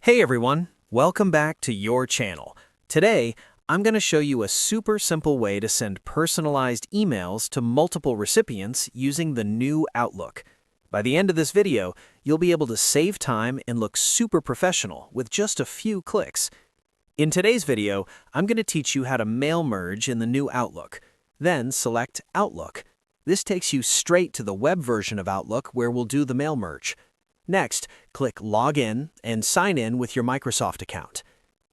Hey everyone, welcome back to your channel. Today, I'm going to show you a super simple way to send personalized emails to multiple recipients using the new Outlook. By the end of this video, you'll be able to save time and look super professional with just a few clicks. In today's video, I'm going to teach you how to mail merge in the new Outlook. Then select Outlook. This takes you straight to the web version of Outlook where we'll do the mail merge. Next, click Login and sign in with your Microsoft account.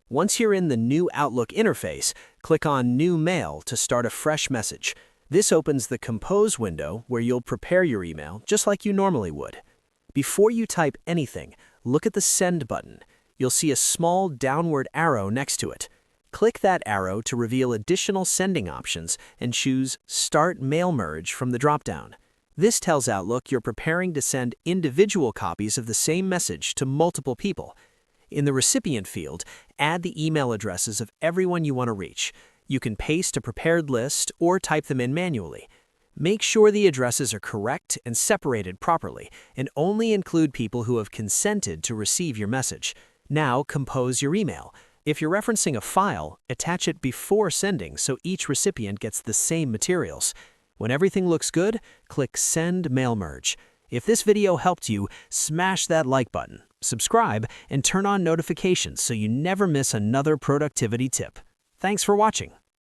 Once you're in the new Outlook interface, click on New Mail to start a fresh message. This opens the Compose window where you'll prepare your email just like you normally would. Before you type anything, look at the Send button. You'll see a small downward arrow next to it. Click that arrow to reveal additional sending options and choose Start Mail Merge from the dropdown. This tells Outlook you're preparing to send individual copies of the same message to multiple people. In the recipient field, add the email addresses of everyone you want to reach. You can paste a prepared list or type them in manually. Make sure the addresses are correct and separated properly, and only include people who have consented to receive your message. Now compose your email. If you're referencing a file, attach it before sending so each recipient gets the same materials. When everything looks good, click Send Mail Merge. If this video helped you, smash that like button, subscribe, and turn on notifications so you never miss another productivity tip. Thanks for watching.